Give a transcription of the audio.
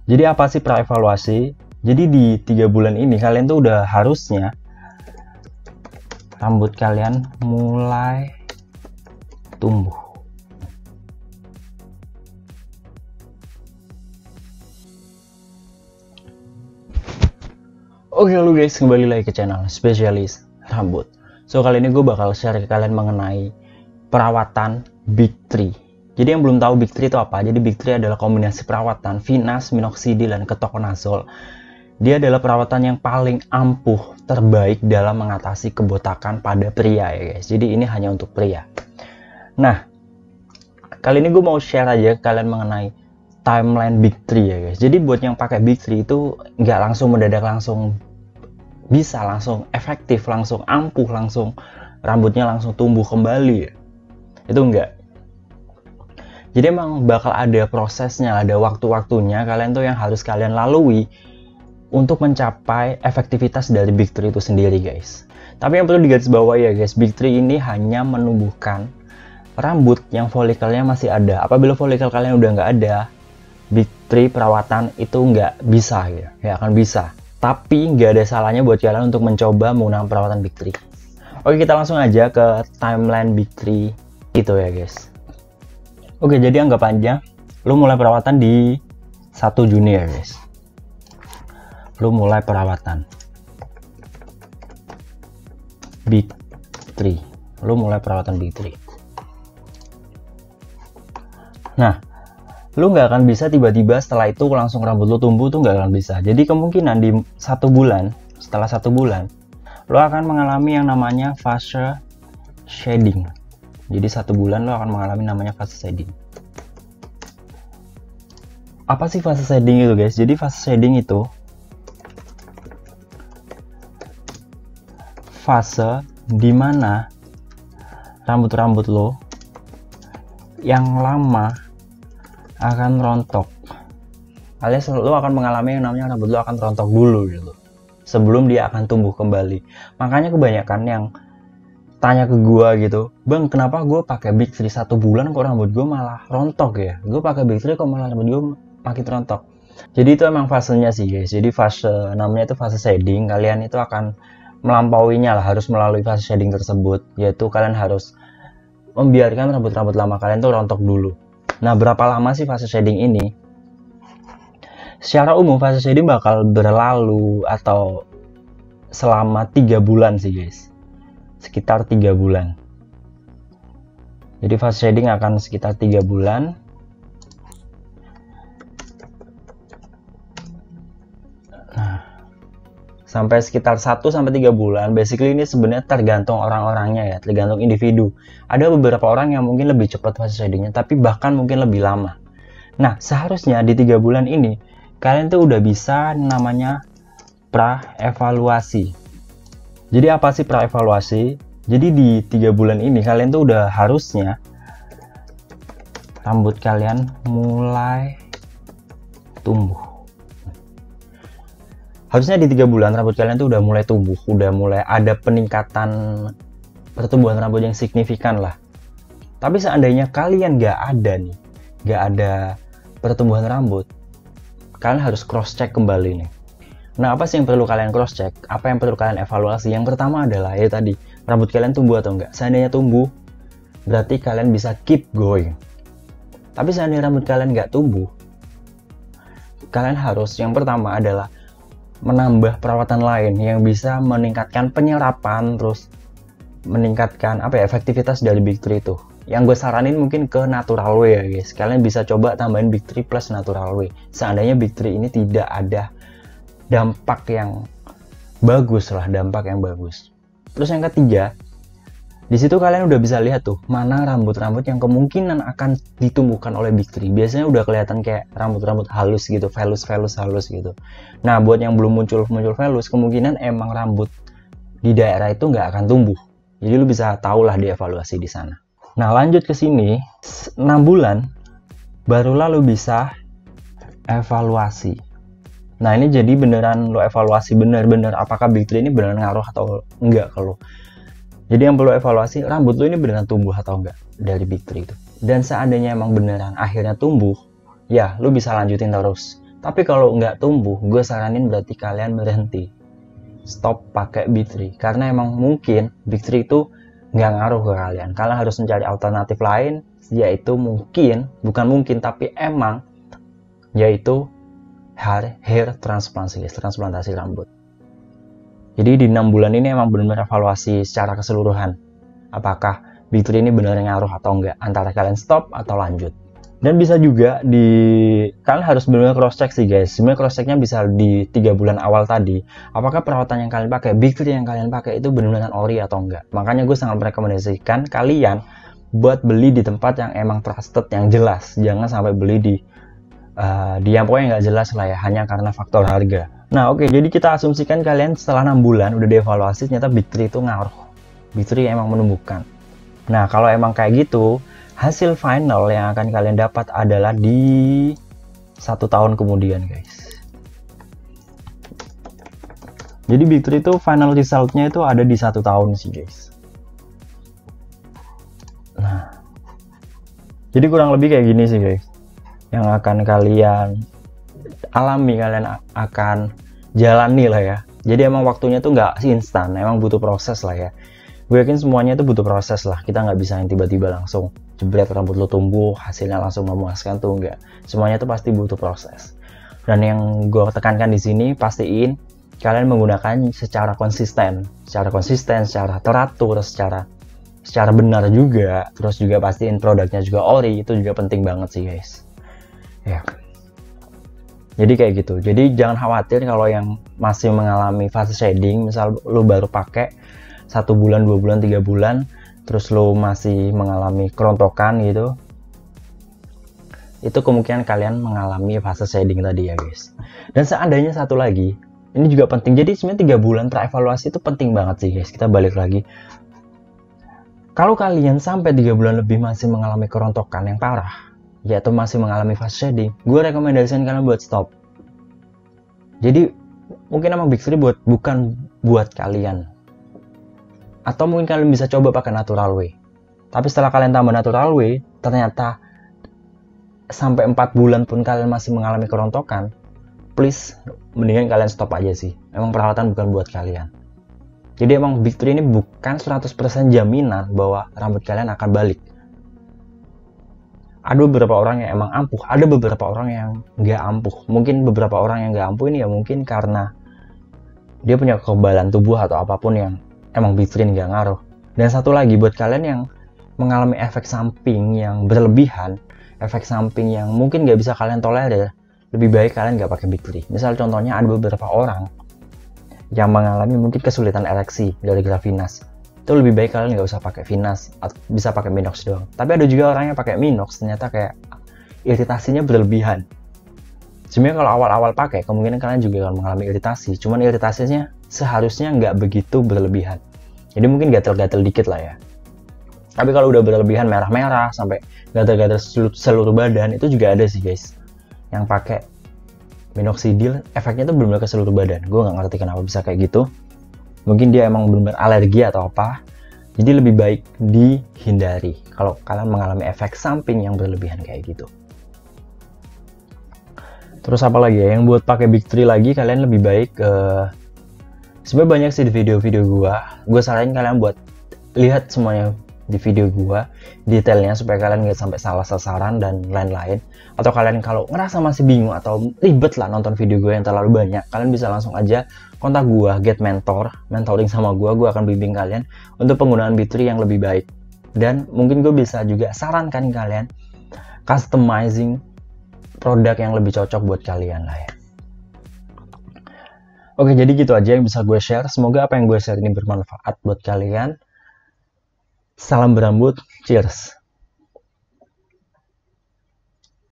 Jadi apa sih praevaluasi? Jadi di 3 bulan ini kalian tuh udah harusnya rambut kalian mulai tumbuh. Oke lu guys, kembali lagi ke channel spesialis rambut. So kali ini gue bakal share ke kalian mengenai perawatan Big 3. Jadi yang belum tahu Big 3 itu apa? Jadi Big 3 adalah kombinasi perawatan Venus, Minoxidil, dan Ketoconazole. Dia adalah perawatan yang paling ampuh, terbaik dalam mengatasi kebotakan pada pria ya guys. Jadi ini hanya untuk pria. Nah, kali ini gue mau share aja ke kalian mengenai timeline Big 3 ya guys. Jadi buat yang pakai Big 3 itu nggak langsung mendadak langsung bisa langsung efektif, langsung ampuh, langsung rambutnya langsung tumbuh kembali ya. Itu enggak. Jadi emang bakal ada prosesnya, ada waktu-waktunya kalian tuh yang harus kalian lalui untuk mencapai efektivitas dari Big 3 itu sendiri guys. Tapi yang perlu digarisbawahi ya guys, Big 3 ini hanya menumbuhkan rambut yang folikelnya masih ada. Apabila folikel kalian udah nggak ada, Big 3 perawatan itu nggak bisa ya, nggak akan bisa. Tapi nggak ada salahnya buat kalian untuk mencoba menggunakan perawatan Big 3. Oke, kita langsung aja ke timeline Big 3 itu ya guys. Oke, jadi anggap aja lu mulai perawatan di 1 Juni ya guys. Lu mulai perawatan Big 3. Lu mulai perawatan Big 3. Nah, lu nggak akan bisa tiba-tiba setelah itu langsung rambut lu tumbuh tuh, nggak akan bisa. Jadi kemungkinan di 1 bulan, setelah 1 bulan, lu akan mengalami yang namanya fase shedding. Jadi 1 bulan lo akan mengalami namanya fase shedding. Apa sih fase shedding itu guys? Jadi fase shedding itu fase dimana rambut-rambut lo yang lama akan rontok, alias lo akan mengalami yang namanya rambut lo akan rontok dulu gitu, sebelum dia akan tumbuh kembali. Makanya kebanyakan yang tanya ke gua gitu, bang kenapa gue pakai Big 3 1 bulan kok rambut gue malah rontok ya, gue pakai Big 3 kok malah rambut gue makin rontok. Jadi itu emang fasenya sih guys. Jadi fase namanya itu fase shedding. Kalian itu akan melampauinya lah, harus melalui fase shedding tersebut, yaitu kalian harus membiarkan rambut-rambut lama kalian tuh rontok dulu. Nah, berapa lama sih fase shedding ini? Secara umum fase shedding bakal berlalu atau selama 3 bulan sih guys. Sekitar 3 bulan. Jadi fase shedding akan sekitar 3 bulan. Nah, sampai sekitar 1-3 bulan. Basically ini sebenarnya tergantung orang-orangnya ya, tergantung individu. Ada beberapa orang yang mungkin lebih cepat fase sheddingnya, tapi bahkan mungkin lebih lama. Nah, seharusnya di 3 bulan ini kalian tuh udah bisa namanya praevaluasi. Jadi apa sih praevaluasi? Jadi di 3 bulan ini kalian tuh udah harusnya rambut kalian mulai tumbuh. Harusnya di 3 bulan rambut kalian tuh udah mulai tumbuh, udah mulai ada peningkatan pertumbuhan rambut yang signifikan lah. Tapi seandainya kalian nggak ada pertumbuhan rambut, kalian harus cross check kembali nih. Nah, apa sih yang perlu kalian cross check? Apa yang perlu kalian evaluasi? Yang pertama adalah ya tadi, rambut kalian tumbuh atau enggak. Seandainya tumbuh, berarti kalian bisa keep going. Tapi seandainya rambut kalian nggak tumbuh, kalian harus yang pertama adalah menambah perawatan lain yang bisa meningkatkan penyerapan, terus meningkatkan efektivitas dari Big 3 itu. Yang gue saranin mungkin ke natural way ya guys. Kalian bisa coba tambahin Big 3 plus natural way. Seandainya Big 3 ini tidak ada dampak yang bagus lah, dampak yang bagus. Terus yang ketiga, di situ kalian udah bisa lihat tuh mana rambut-rambut yang kemungkinan akan ditumbuhkan oleh Big 3. Biasanya udah kelihatan kayak rambut-rambut halus gitu, velus halus gitu. Nah, buat yang belum muncul velus, kemungkinan emang rambut di daerah itu nggak akan tumbuh. Jadi lu bisa tahu lah dievaluasi di sana. Nah, lanjut ke sini, 6 bulan barulah lu bisa evaluasi. Nah, ini jadi beneran lo evaluasi bener-bener apakah Big 3 ini beneran ngaruh atau enggak ke lo. Jadi yang perlu evaluasi, rambut lo ini beneran tumbuh atau enggak dari Big 3 itu. Dan seandainya emang beneran akhirnya tumbuh, ya lo bisa lanjutin terus. Tapi kalau nggak tumbuh, gue saranin berarti kalian berhenti, stop pakai Big 3, karena emang mungkin Big 3 itu nggak ngaruh ke kalian. Kalian harus mencari alternatif lain, yaitu tapi emang yaitu hair transplantasi rambut. Jadi di 6 bulan ini emang benar-benar evaluasi secara keseluruhan, apakah Big 3 ini benar ngaruh atau enggak, antara kalian stop atau lanjut. Dan bisa juga kalian harus benar-benar cross check sih guys. Sebenarnya cross checknya bisa di 3 bulan awal tadi, apakah perawatan yang kalian pakai, Big 3 yang kalian pakai itu benar-benar ori atau enggak. Makanya gue sangat merekomendasikan kalian buat beli di tempat yang emang trusted, yang jelas. Jangan sampai beli di yang pokoknya nggak jelas lah ya, hanya karena faktor harga. Nah oke, jadi kita asumsikan kalian setelah 6 bulan udah dievaluasi, ternyata Big 3 itu ngaruh, Big 3 emang menumbuhkan. Nah kalau emang kayak gitu, hasil final yang akan kalian dapat adalah di 1 tahun kemudian guys. Jadi Big 3 itu final resultnya itu ada di 1 tahun sih guys. Nah, jadi kurang lebih kayak gini sih guys yang akan kalian alami, kalian akan jalani lah ya. Jadi emang waktunya tuh nggak instan, emang butuh proses lah ya. Gue yakin semuanya itu butuh proses lah, kita nggak bisa yang tiba-tiba langsung jebret rambut lo tumbuh hasilnya langsung memuaskan tuh, enggak. Semuanya tuh pasti butuh proses. Dan yang gue tekankan di sini, pastiin kalian menggunakan secara konsisten, secara teratur, secara benar juga. Terus juga pastiin produknya juga ori, itu juga penting banget sih guys ya. Jadi kayak gitu. Jadi jangan khawatir kalau yang masih mengalami fase shading, misal lo baru pakai 1 bulan, 2 bulan, 3 bulan, terus lo masih mengalami kerontokan gitu, itu kemungkinan kalian mengalami fase shading tadi ya guys. Dan seandainya satu lagi, ini juga penting. Jadi sebenarnya 3 bulan praevaluasi itu penting banget sih guys. Kita balik lagi, kalau kalian sampai 3 bulan lebih masih mengalami kerontokan yang parah, yaitu masih mengalami fase shading, gue rekomendasikan kalian buat stop. Jadi mungkin emang Big 3 bukan buat kalian, atau mungkin kalian bisa coba pakai natural way. Tapi setelah kalian tambah natural way, ternyata sampai 4 bulan pun kalian masih mengalami kerontokan, please mendingan kalian stop aja sih. Emang perawatan bukan buat kalian. Jadi emang Big 3 ini bukan 100% jaminan bahwa rambut kalian akan balik. Ada beberapa orang yang emang ampuh, ada beberapa orang yang nggak ampuh. Mungkin beberapa orang yang nggak ampuh ini ya mungkin karena dia punya kekebalan tubuh atau apapun yang emang Big 3 nggak ngaruh. Dan satu lagi buat kalian yang mengalami efek samping yang berlebihan, efek samping yang mungkin nggak bisa kalian tolerir, lebih baik kalian nggak pakai Big 3. Misal contohnya ada beberapa orang yang mengalami mungkin kesulitan ereksi gara-gara Venus. Itu lebih baik kalian nggak usah pakai Venus, bisa pakai Minox doang. Tapi ada juga orang yang pakai Minox, ternyata kayak iritasinya berlebihan. Sebenarnya kalau awal-awal pakai, kemungkinan kalian juga akan mengalami iritasi. Cuman iritasinya seharusnya nggak begitu berlebihan. Jadi mungkin gatel-gatel dikit lah ya. Tapi kalau udah berlebihan, merah-merah sampai gatel-gatel seluruh badan, itu juga ada sih guys yang pakai minoxidil, efeknya tuh benar-benar ke seluruh badan. Gue nggak ngerti kenapa bisa kayak gitu. Mungkin dia emang benar-benar alergi atau apa. Jadi lebih baik dihindari kalau kalian mengalami efek samping yang berlebihan kayak gitu. Terus apa lagi ya yang buat pakai Big 3 lagi, kalian lebih baik sebenarnya banyak sih di video-video gue saranin kalian buat lihat semuanya di video gua detailnya supaya kalian nggak sampai salah sasaran dan lain-lain. Atau kalian kalau ngerasa masih bingung atau ribet lah nonton video gue yang terlalu banyak, kalian bisa langsung aja kontak gua, get mentoring sama gua akan bimbing kalian untuk penggunaan Big 3 yang lebih baik. Dan mungkin gue bisa juga sarankan kalian customizing produk yang lebih cocok buat kalian lah ya. Oke, jadi gitu aja yang bisa gue share. Semoga apa yang gue share ini bermanfaat buat kalian. Salam berambut, cheers!